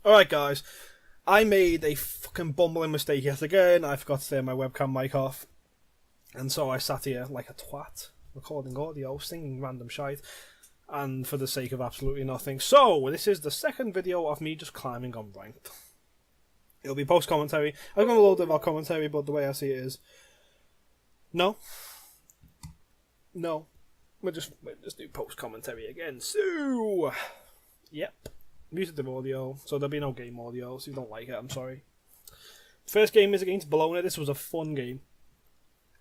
Alright guys, I made a fucking bumbling mistake yet again. I forgot to turn my webcam mic off. And so I sat here like a twat, recording audio, singing random shite, and for the sake of absolutely nothing. So, this is the second video of me just climbing on ranked. It'll be post-commentary. I'm going to load of our commentary, but the way I see it is... No. We'll just do post-commentary again. So... Yep. Music audio, so there'll be no game audio, so if you don't like it, I'm sorry. First game is against Bellona. This was a fun game.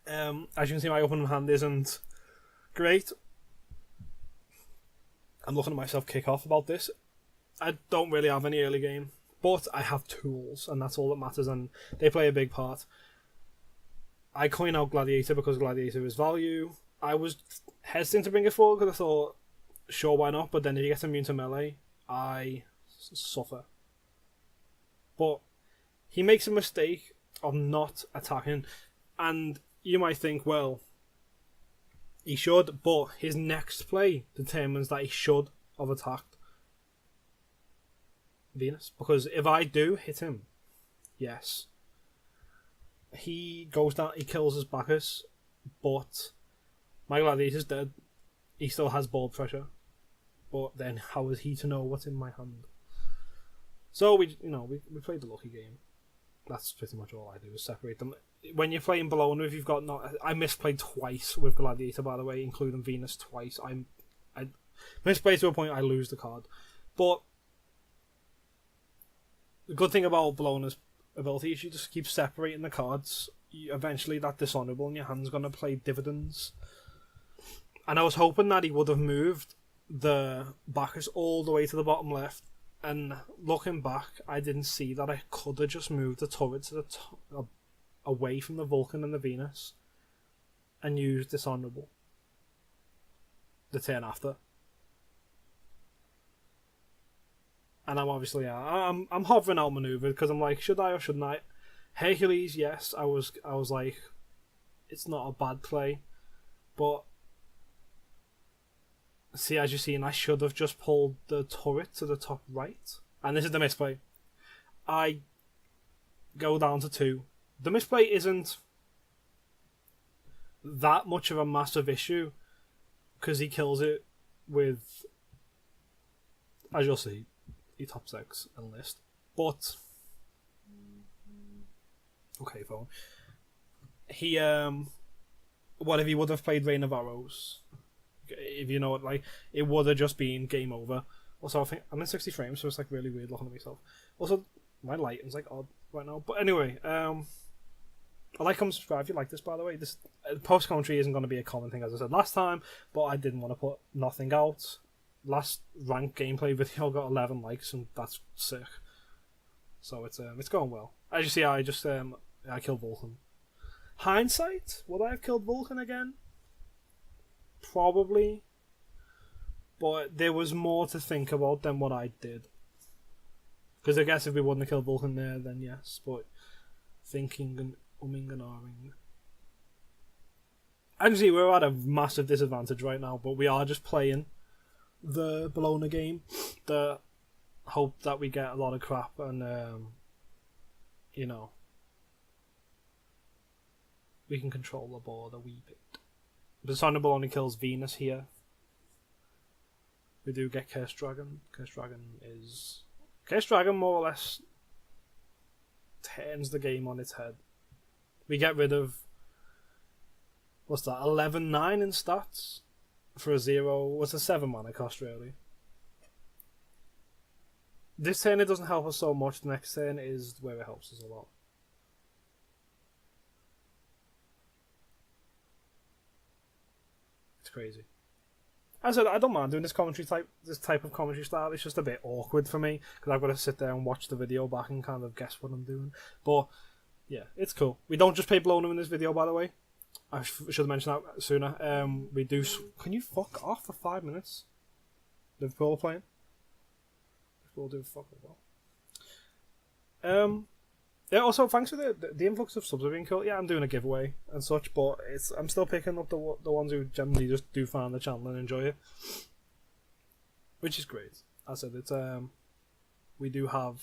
As you can see, my opening hand isn't great. I'm looking at myself kick off about this. I don't really have any early game, but I have tools, and that's all that matters, and they play a big part. I coin out Gladiator because Gladiator is value. I was hesitant to bring it forward because I thought, sure, why not? But then if you get immune to melee, I suffer. But he makes a mistake of not attacking, and you might think, well, he should, but his next play determines that he should have attacked Venus. Because if I do hit him, yes, he goes down, he kills his Bacchus, but my Gladiator's dead. He still has ball pressure. But then, how is he to know what's in my hand? So we played the lucky game. That's pretty much all I do, is separate them. When you're playing Bellona, if you've got I misplayed twice with Gladiator, by the way, including Venus twice. I misplayed to a point I lose the card. But the good thing about Bellona's ability is you just keep separating the cards. Eventually, that dishonourable in your hand's going to play dividends. And I was hoping that he would have moved the Bacchus all the way to the bottom left, and looking back, I didn't see that I could have just moved the turret to the away from the Vulcan and the Venus and used dishonourable the turn after. And I'm obviously I'm hovering out maneuver because I'm like, should I or shouldn't I? Hercules, yes, I was like, it's not a bad play, but see, as you've seen, I should have just pulled the turret to the top right. And this is the misplay. I go down to 2. The misplay isn't that much of a massive issue, because he kills it with, as you'll see, he top 6 enlist. But, okay, phone. He, what if he would have played Rain of Arrows? If you know what, like, it would have just been game over. Also, I think I'm in 60 frames, so it's like really weird looking at myself. Also, my lighting's like odd right now. But anyway, I like, comment, subscribe if you like this, by the way. This post commentary isn't going to be a common thing, as I said last time, but I didn't want to put nothing out. Last ranked gameplay video got 11 likes, and that's sick. So it's going well. As you see, I killed Vulcan. Hindsight, would I have killed Vulcan again? Probably, but there was more to think about than what I did. Because I guess if we wouldn't have killed Vulcan there, then yes, but thinking and umming and ahhing. Actually, we're at a massive disadvantage right now, but we are just playing the Bellona game. The hope that we get a lot of crap and, we can control the board a wee bit. Dishonourable only kills Venus here. We do get Curse Dragon. Curse Dragon more or less turns the game on its head. We get rid of, what's that, 11-9 in stats for a 0. What's a 7 mana cost, really? This turn it doesn't help us so much. The next turn is where it helps us a lot. Crazy. As I said, I don't mind doing this type of commentary style. It's just a bit awkward for me because I've got to sit there and watch the video back and kind of guess what I'm doing. But yeah, it's cool. We don't just play Bellona in this video, by the way. I should have mentioned that sooner. We do. Can you fuck off for 5 minutes? Liverpool are playing. Liverpool do fuck as well. Yeah, also, thanks for the influx of subs have been cool. Yeah, I'm doing a giveaway and such, but I'm still picking up the ones who generally just do find the channel and enjoy it, which is great. As I said, it's we do have.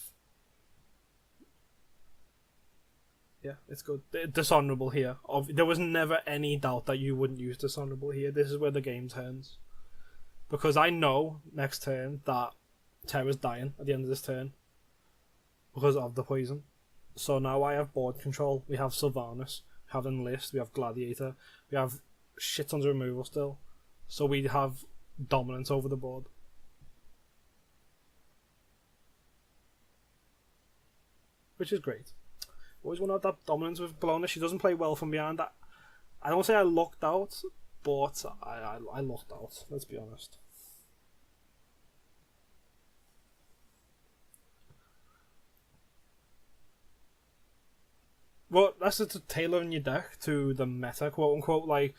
Yeah, it's good. Dishonorable here. There was never any doubt that you wouldn't use dishonorable here. This is where the game turns. Because I know next turn that Terra's dying at the end of this turn because of the poison. So now I have board control. We have Sylvanas, we have Enlist, we have Gladiator, we have shit tons of removal still. So we have dominance over the board. Which is great. Always want to have that dominance with Bellona. She doesn't play well from behind. I don't say I lucked out, but I lucked out, let's be honest. Well, that's just tailoring your deck to the meta, quote unquote. Like,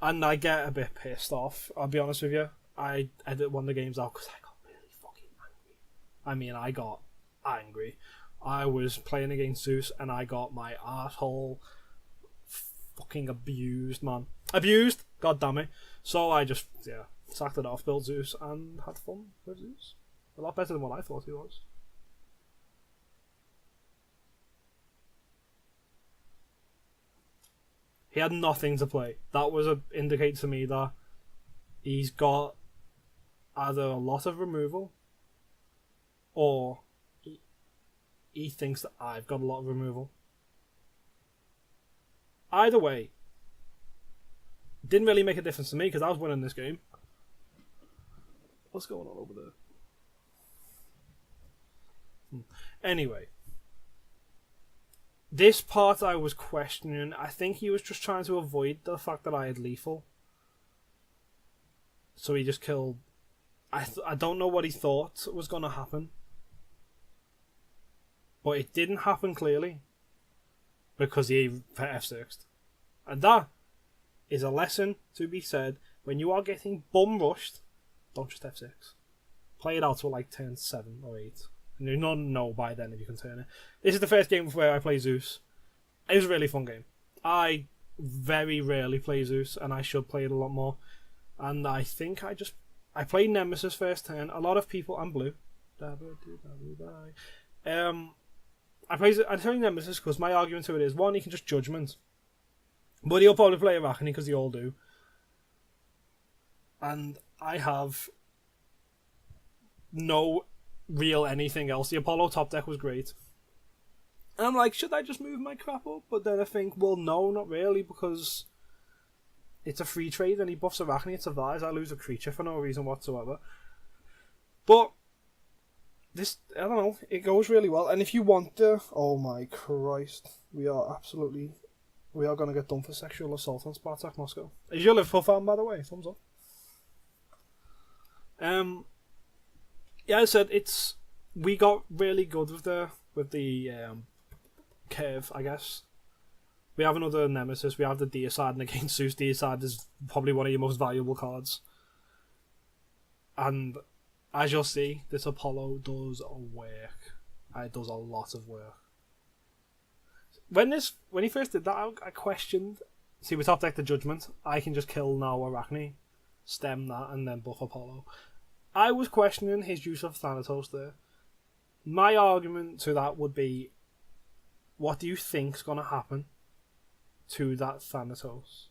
and I get a bit pissed off. I'll be honest with you. I edit one of the games out because I got really fucking angry. I mean, I got angry. I was playing against Zeus and I got my asshole fucking abused, man. Abused? God damn it. So I just, sacked it off, built Zeus, and had fun with Zeus. A lot better than what I thought he was. He had nothing to play. That was indicate to me that he's got either a lot of removal or he thinks that I've got a lot of removal. Either way, didn't really make a difference to me because I was winning this game. What's going on over there? Anyway. This part I was questioning. I think he was just trying to avoid the fact that I had lethal. So he just killed... I don't know what he thought was going to happen. But it didn't happen clearly. Because he F6'd. And that is a lesson to be said. When you are getting bum rushed, don't just F6. Play it out to like turn 7 or 8. And you don't know by then if you can turn it. This is the first game where I play Zeus. It was a really fun game. I very rarely play Zeus, and I should play it a lot more. And I think I played Nemesis first turn. A lot of people... I'm blue. I play Nemesis because my argument to it is, one, he can just Judgment. But he'll probably play Arachne because they all do. And I have no real anything else. The Apollo top deck was great. And I'm like, should I just move my crap up? But then I think, well, no, not really, because it's a free trade and he buffs Arachne, it survives. I lose a creature for no reason whatsoever. But this, I don't know, it goes really well. And if you want to, oh my Christ, we are going to get done for sexual assault on Spartak Moscow. Is your Liverpool fan, by the way? Thumbs up. Yeah, I said we got really good with the curve, I guess. We have another Nemesis. We have the Deicide, and against Zeus, Deicide is probably one of your most valuable cards. And as you'll see, this Apollo does work. It does a lot of work. When he first did that, I questioned. See, we top deck the Judgment. I can just kill now Arachne, stem that, and then buff Apollo. I was questioning his use of Thanatos there. My argument to that would be, what do you think's going to happen to that Thanatos?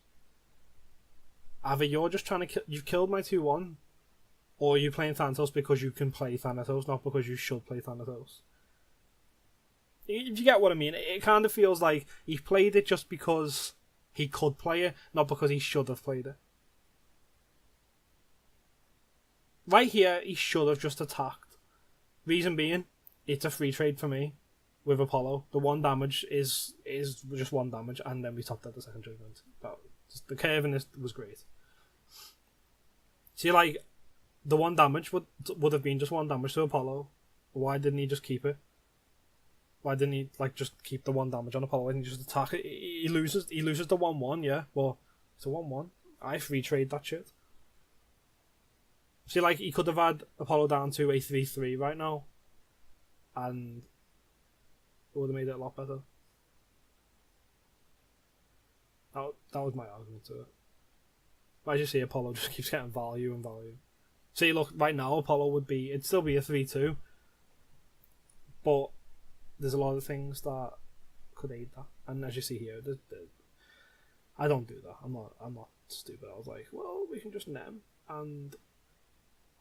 Either you're just trying to you've killed my 2-1, or you're playing Thanatos because you can play Thanatos, not because you should play Thanatos. If you get what I mean, it kind of feels like he played it just because he could play it, not because he should have played it. Right here, he should have just attacked. Reason being, it's a free trade for me with Apollo. The 1 damage is just 1 damage, and then we topped out the second Judgment. But the curve in this was great. See, like, the 1 damage would have been just 1 damage to Apollo. Why didn't he just keep it? Why didn't he just keep the 1 damage on Apollo and just attack it? He loses the 1-1, yeah. Well, it's a 1-1. I free trade that shit. See, like, he could have had Apollo down to a 3-3 right now, and it would have made it a lot better. That was my argument to it. But as you see, Apollo just keeps getting value and value. See, look, right now, Apollo it'd still be a 3-2, but there's a lot of things that could aid that. And as you see here, I don't do that. I'm not stupid. I was like, well, we can just net him and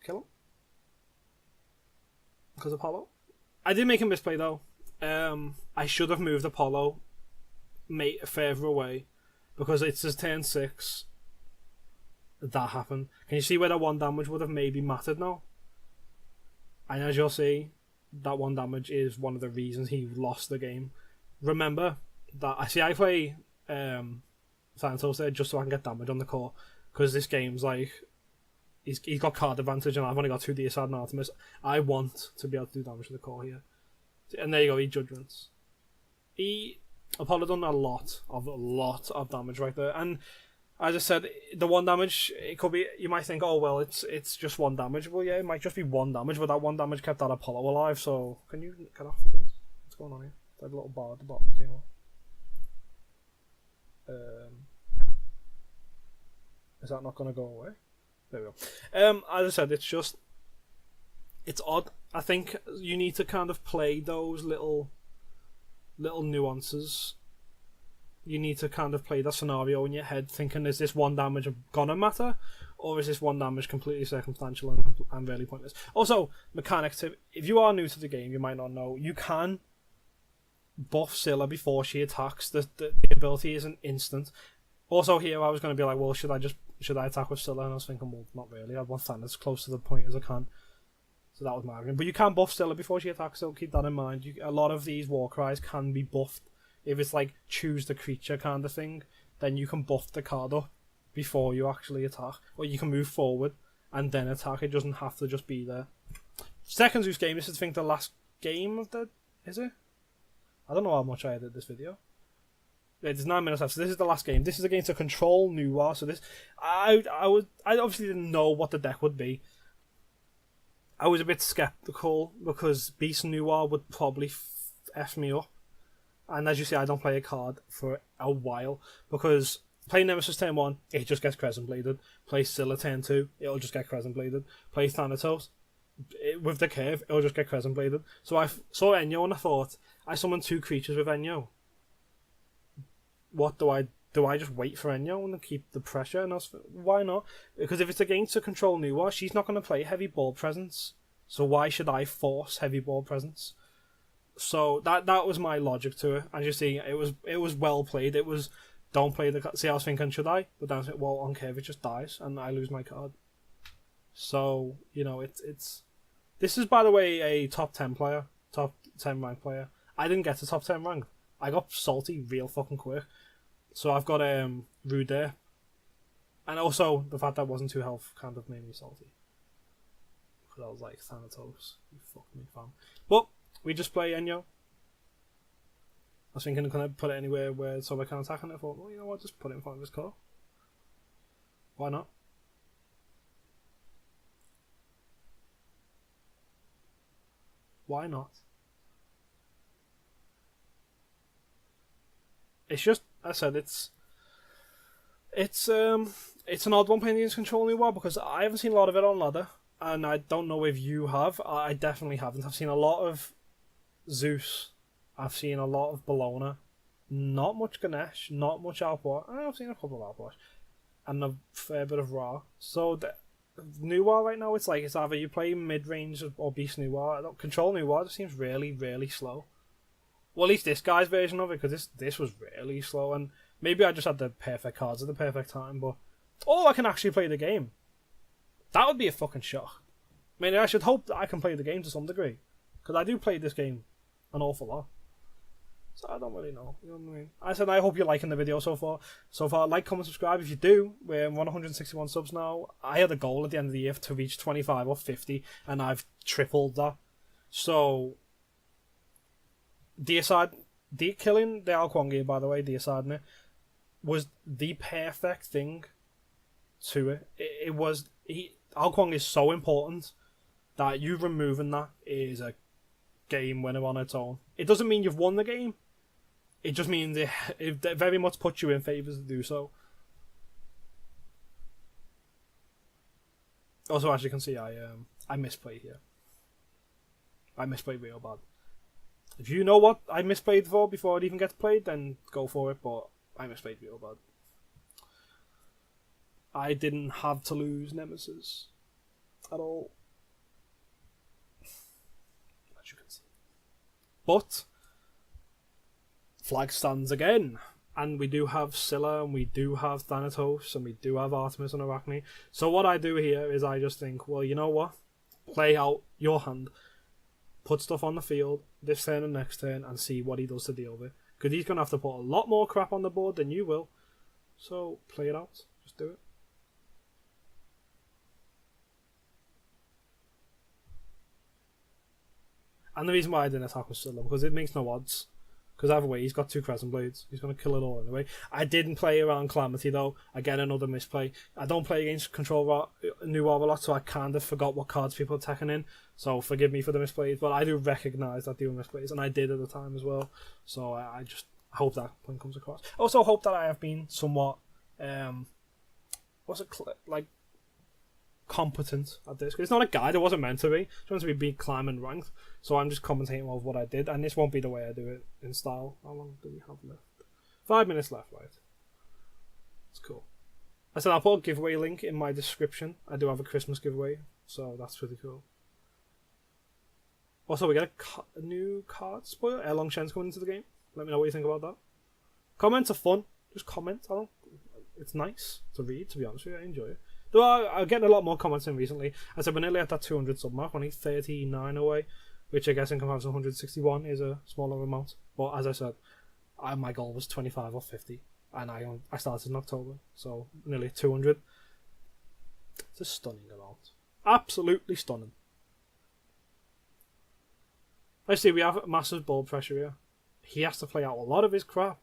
kill him because Apollo. I did make a misplay though. I should have moved Apollo further away because it's his turn 6. That happened. Can you see where that 1 damage would have maybe mattered now? And as you'll see, that 1 damage is one of the reasons he lost the game. Remember that I play Thanatos there just so I can get damage on the core, because this game's like he's got card advantage and I've only got 2 Deicide and Artemis. I want to be able to do damage to the core here. And there you go, he Judgments. Apollo done a lot of damage right there. And as I said, the 1 damage, it could be, you might think, oh well, it's just 1 damage. Well yeah, it might just be 1 damage, but that 1 damage kept that Apollo alive, so can you get off this? What's going on here? I have a little bar at the bottom of the table. Is that not going to go away? There we go. As I said, it's odd. I think you need to kind of play those little nuances. You need to kind of play that scenario in your head, thinking, is this 1 damage gonna matter, or is this 1 damage completely circumstantial and really pointless? Also, mechanics, if you are new to the game, you might not know, you can buff Scylla before she attacks. The ability isn't instant. Also here I was going to be like, well, should I attack with Scylla? And I was thinking, well, not really. I want Thanos as close to the point as I can. So that was my argument. But you can buff Scylla before she attacks, so keep that in mind. A lot of these war cries can be buffed. If it's like choose the creature kind of thing, then you can buff the card up before you actually attack. Or you can move forward and then attack. It doesn't have to just be there. Second Zeus game, this is I think the last game of the... Is it? I don't know how much I edited this video. Yeah, there's 9 minutes left, so this is the last game. This is against a control Nuwa, so this... I obviously didn't know what the deck would be. I was a bit skeptical because Beast Nuwa would probably F me up. And as you see, I don't play a card for a while because play Nemesis turn 1, it just gets Crescent Bladed. Play Scylla turn 2, it'll just get Crescent Bladed. Play Thanatos, with the curve, it'll just get Crescent Bladed. So I saw Enyo and I thought, I summoned 2 creatures with Enyo. What do I just wait for Enyo and keep the pressure? And I was, why not? Because if it's against a control Nuwa, she's not going to play Heavy Ball Presence. So why should I force Heavy Ball Presence? So that was my logic to it. As you see, it was well played. It was, don't play the card. See, I was thinking, should I? But then I was like, well, on curve it just dies and I lose my card. So, you know, it's this is, by the way, a top 10 player, top 10 rank player. I didn't get to top 10 rank. I got salty real fucking quick. So I've got Rude there. And also, the fact that I wasn't 2 health kind of made me salty. Because I was like, Thanatos, you fuck me, fam. But we just play Enyo. I was thinking, can I put it anywhere where somebody can attack? And I thought, well, you know what, just put it in front of his car. Why not? Why not? It's just, I said, it's an odd one playing against Control Nuwa because I haven't seen a lot of it on ladder, and I don't know if you have. I definitely haven't. I've seen a lot of Zeus. I've seen a lot of Bellona. Not much Ganesh. Not much Outwash. I've seen a couple of Outwash. And a fair bit of Ra. So Nuwa right now, it's like it's either you play mid-range or Beast Nuwa. Control Nuwa just seems really, really slow. Well, at least this guy's version of it, because this was really slow. And maybe I just had the perfect cards at the perfect time, but... Oh, I can actually play the game. That would be a fucking shock. I mean, I should hope that I can play the game to some degree. Because I do play this game an awful lot. So I don't really know. You know what I mean? I said I hope you're liking the video so far. So far, like, comment, subscribe if you do. We're on 161 subs now. I had a goal at the end of the year to reach 25 or 50, and I've tripled that. So, Deicide, killing the Alquangi, by the way, Deicide, was the perfect thing to it. It was... Alquang is so important that you removing that is a game winner on its own. It doesn't mean you've won the game. It just means it very much puts you in favour to do so. Also, as you can see, I misplayed here. I misplayed real bad. If you know what I misplayed for before it even gets played, then go for it, but I misplayed real bad. I didn't have to lose Nemesis at all, as you can see. But flag stands again, and we do have Scylla, and we do have Thanatos, and we do have Artemis and Arachne. So what I do here is I just think, well, you know what? Play out your hand, put stuff on the field this turn and next turn, and see what he does to deal with it. Because he's going to have to put a lot more crap on the board than you will. So play it out. Just do it. And the reason why I didn't attack was Scylla, because it makes no odds. Because either way, he's got 2 Crescent Blades. He's going to kill it all anyway. I didn't play around Calamity, though. Again, another misplay. I don't play against Control New War a lot, so I kind of forgot what cards people are attacking in. So forgive me for the misplays, but I do recognise that they were misplays, and I did at the time as well. So I just hope that point comes across. I also hope that I have been somewhat, competent at this. Because it's not a guide, it wasn't meant to be. It's meant to be big, climb, and ranked. So I'm just commentating over what I did, and this won't be the way I do it in style. How long do we have left? 5 minutes left, right? It's cool. I said I'll put a giveaway link in my description. I do have a Christmas giveaway, so that's pretty cool. Also, we get a new card spoiler. Erlong Shen's coming into the game. Let me know what you think about that. Comments are fun. Just comment. It's nice to read, to be honest with you. I enjoy it. Though I'm getting a lot more comments in recently. I said we're nearly at that 200 sub mark, only 39 away, which I guess in comparison to 161 is a smaller amount. But as I said, my goal was 25 or 50, and I started in October, so nearly 200. It's a stunning amount. Absolutely stunning. Let's see, we have massive ball pressure here. He has to play out a lot of his crap.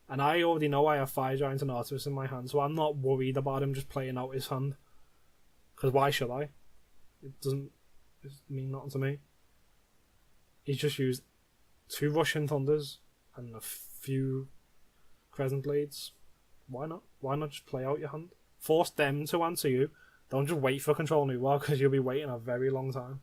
And I already know I have Fire Giant and Artemis in my hand, so I'm not worried about him just playing out his hand. Because why should I? It doesn't mean nothing to me. He's just used 2 Russian Thunders and a few Crescent Blades. Why not? Why not just play out your hand? Force them to answer you. Don't just wait for Control New War, because you'll be waiting a very long time.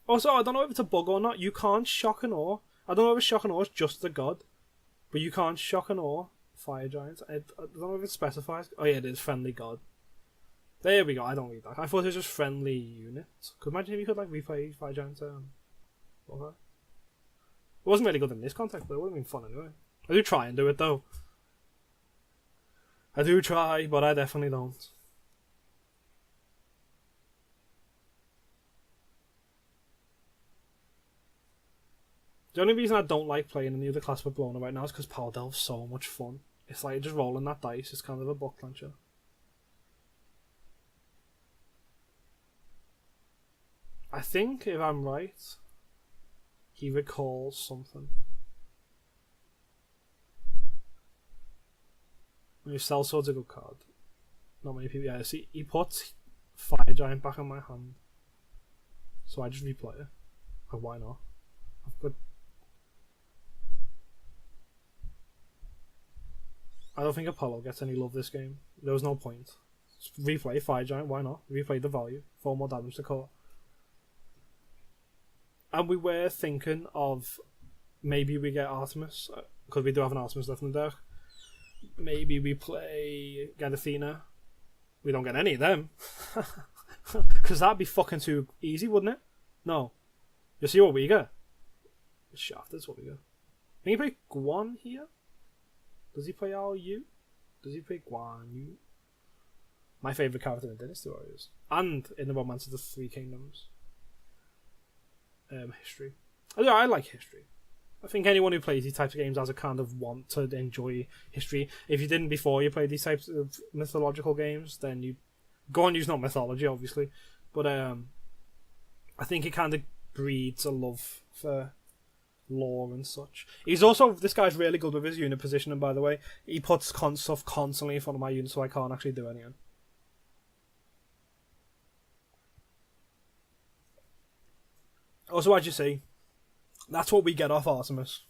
Also, I don't know if it's a bug or not. You can't shock and awe. I don't know if Shock and Awe is just the god, but you can't Shock and Awe Fire Giants. I don't know if it specifies. Oh yeah, it is friendly god. There we go. I don't read that. I thought it was just friendly units. Could imagine if you could replay Fire Giants. Okay. It wasn't really good in this context, but it would have been fun anyway. I do try and do it though. I do try, but I definitely don't. The only reason I don't like playing in the other class with Bellona right now is because Power Delve's so much fun. It's like just rolling that dice. It's kind of a buck launcher. I think, if I'm right, he recalls something. Sellsword's a good card. Not many people. Yeah, see, he puts Fire Giant back on my hand. So I just replay it. Like, why not? I've got... I don't think Apollo gets any love this game. There was no point. Just replay Fire Giant, why not? Replay the value. 4 more damage to core. And we were thinking of maybe we get Artemis, because we do have an Artemis left in the deck. Maybe we get Athena. We don't get any of them. Because that'd be fucking too easy, wouldn't it? No. You see what we get? Shaft is what we get. Can he play Guan here? Does he play Yu? Does he play Guan Yu? My favourite character in Dynasty Warriors. And in the Romance of the Three Kingdoms. History. I like history. I think anyone who plays these types of games has a kind of want to enjoy history. If you didn't before you played these types of mythological games, then you go on use not mythology, obviously. But I think it kind of breeds a love for lore and such. This guy's really good with his unit positioning, by the way. He puts stuff constantly in front of my unit, so I can't actually do anything. Also, as you see, that's what we get off Artemis.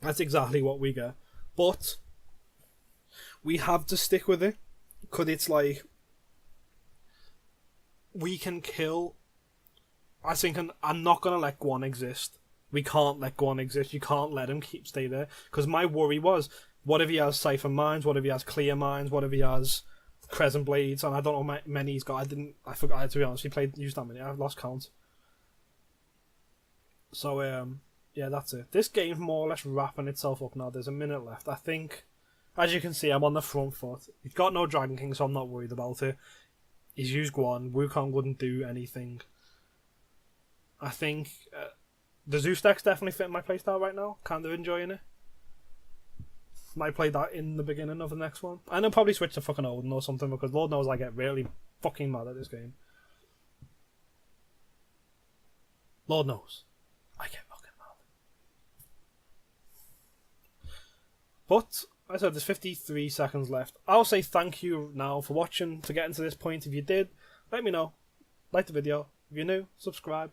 That's exactly what we get. But we have to stick with it, because it's like we can kill I think I'm not gonna let Guan exist. We can't let Guan exist. You can't let him stay there. Because my worry was, what if he has Siphon Mines? What if he has Clear Mines? What if he has Crescent Blades? And I don't know how many he's got. I forgot, to be honest. Used that many. I've lost count. So, yeah, that's it. This game's more or less wrapping itself up now. There's a minute left. I think, as you can see, I'm on the front foot. He's got no Dragon King, so I'm not worried about it. He's used Guan. Wukong wouldn't do anything. I think the Zeus deck's definitely fitting my playstyle right now. Kind of enjoying it. Might play that in the beginning of the next one. And I'll probably switch to fucking Odin or something, because Lord knows I get really fucking mad at this game. Lord knows. I get fucking mad. But, I said there's 53 seconds left. I'll say thank you now for watching, to getting to this point. If you did, let me know. Like the video. If you're new, subscribe.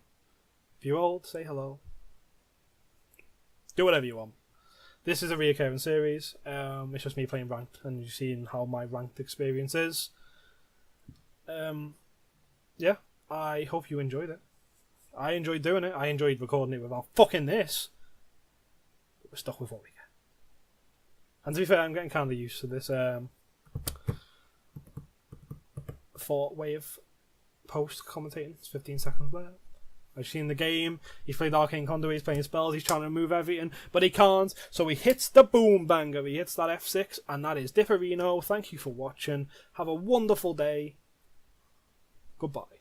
If you're old, say hello. Do whatever you want. This is a reoccurring series. It's just me playing ranked, and you've seen how my ranked experience is. Yeah, I hope you enjoyed it. I enjoyed doing it. I enjoyed recording it without fucking this. But we're stuck with what we get. And to be fair, I'm getting kind of used to this way of post commentating. It's 15 seconds left. I've seen the game, he's played Arcane Conduit, he's playing spells, he's trying to remove everything, but he can't, so he hits the boom banger, he hits that F6, and that is Dipperino. Thank you for watching, have a wonderful day, goodbye.